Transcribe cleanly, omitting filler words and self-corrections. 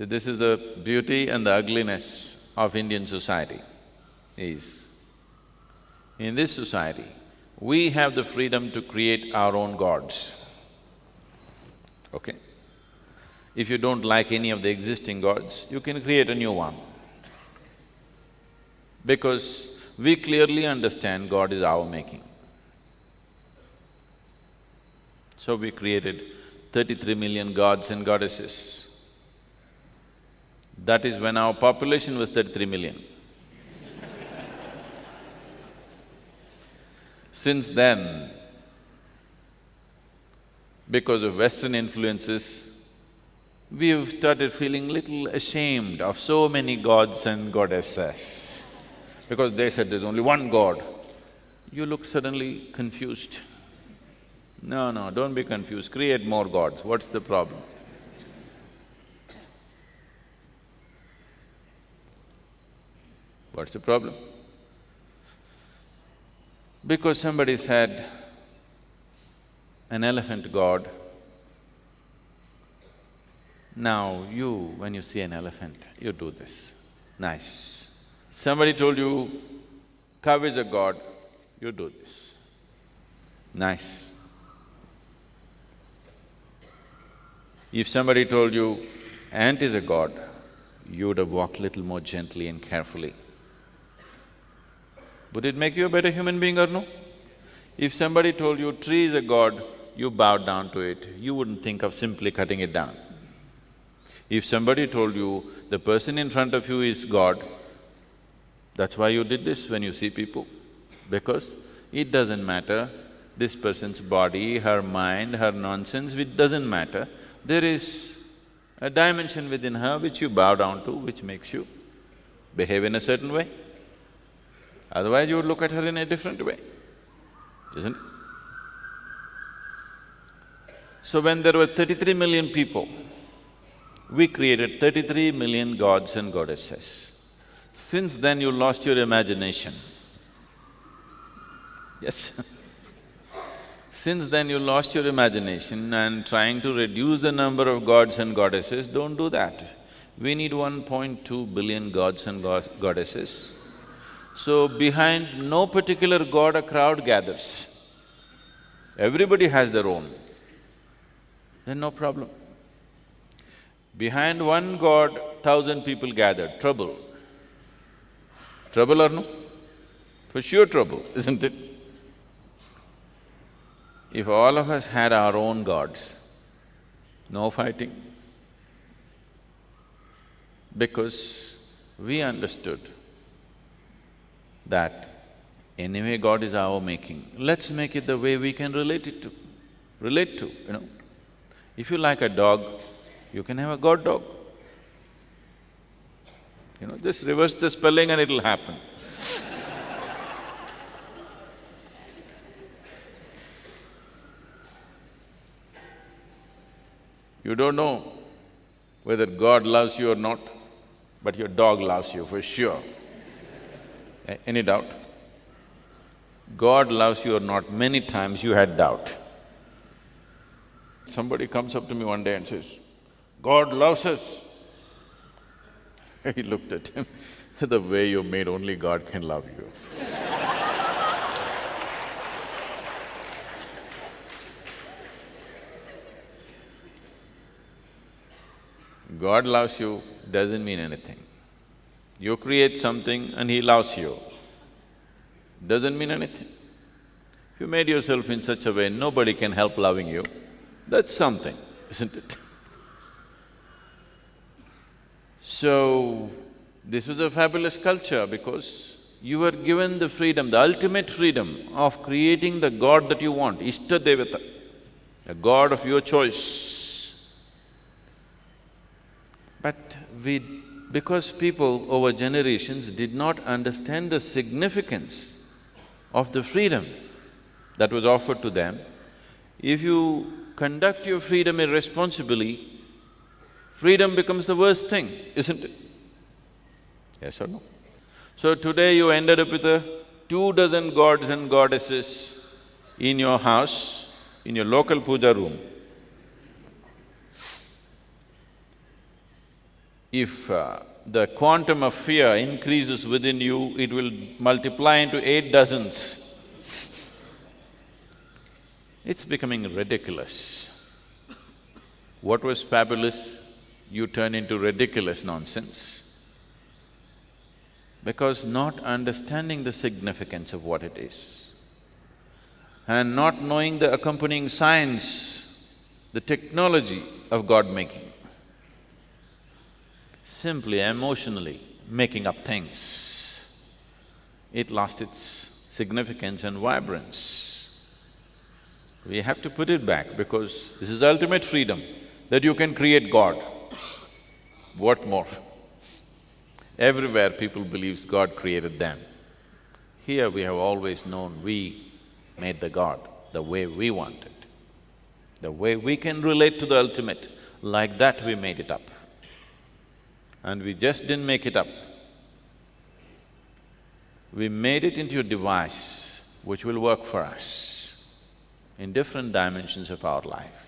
So this is the beauty and the ugliness of Indian society is, in this society, we have the freedom to create our own gods, okay? If you don't like any of the existing gods, you can create a new one. Because we clearly understand God is our making. So we created 33 million gods and goddesses. That is when our population was 33 million. Since then, because of Western influences, we've started feeling little ashamed of so many gods and goddesses. Because they said there's only one God, you look suddenly confused. No, don't be confused, create more gods, what's the problem? What's the problem? Because somebody said, an elephant god. Now you, when you see an elephant, you do this, nice. Somebody told you, cow is a god, you do this, nice. If somebody told you, ant is a god, you would have walked little more gently and carefully. Would it make you a better human being or no? If somebody told you tree is a god, you bowed down to it, you wouldn't think of simply cutting it down. If somebody told you the person in front of you is God, that's why you did this when you see people, because it doesn't matter this person's body, her mind, her nonsense, it doesn't matter. There is a dimension within her which you bow down to, which makes you behave in a certain way. Otherwise you would look at her in a different way, isn't it? So when there were 33 million people, we created 33 million gods and goddesses. Since then you lost your imagination. Yes Since then you lost your imagination and trying to reduce the number of gods and goddesses, don't do that. We need 1.2 billion gods and goddesses. So behind no particular god a crowd gathers. Everybody has their own, then no problem. Behind one god, 1,000 people gathered, trouble. Trouble or no? For sure trouble, isn't it? If all of us had our own gods, no fighting. Because we understood that anyway God is our making, let's make it the way we can relate to, you know. If you like a dog, you can have a god dog. You know, just reverse the spelling and it'll happen. You don't know whether God loves you or not, but your dog loves you for sure. Any doubt? God loves you or not, many times you had doubt. Somebody comes up to me one day and says, God loves us. He looked at him, the way you're made, only God can love you. God loves you doesn't mean anything. You create something and He loves you, doesn't mean anything. If you made yourself in such a way nobody can help loving you, that's something, isn't it? So, this was a fabulous culture because you were given the freedom, the ultimate freedom of creating the god that you want, Ishta Devata, a god of your choice. But because people over generations did not understand the significance of the freedom that was offered to them, if you conduct your freedom irresponsibly, freedom becomes the worst thing, isn't it? Yes or no? So today you ended up with 24 gods and goddesses in your house, in your local puja room. If the quantum of fear increases within you, it will multiply into 8 dozens. It's becoming ridiculous. What was fabulous, you turn into ridiculous nonsense. Because not understanding the significance of what it is and not knowing the accompanying science, the technology of God-making, simply emotionally making up things, it lost its significance and vibrance. We have to put it back because this is ultimate freedom, that you can create God. What more? Everywhere people believes God created them. Here we have always known we made the God the way we want it, the way we can relate to the ultimate, like that we made it up. And we just didn't make it up. We made it into a device which will work for us in different dimensions of our life.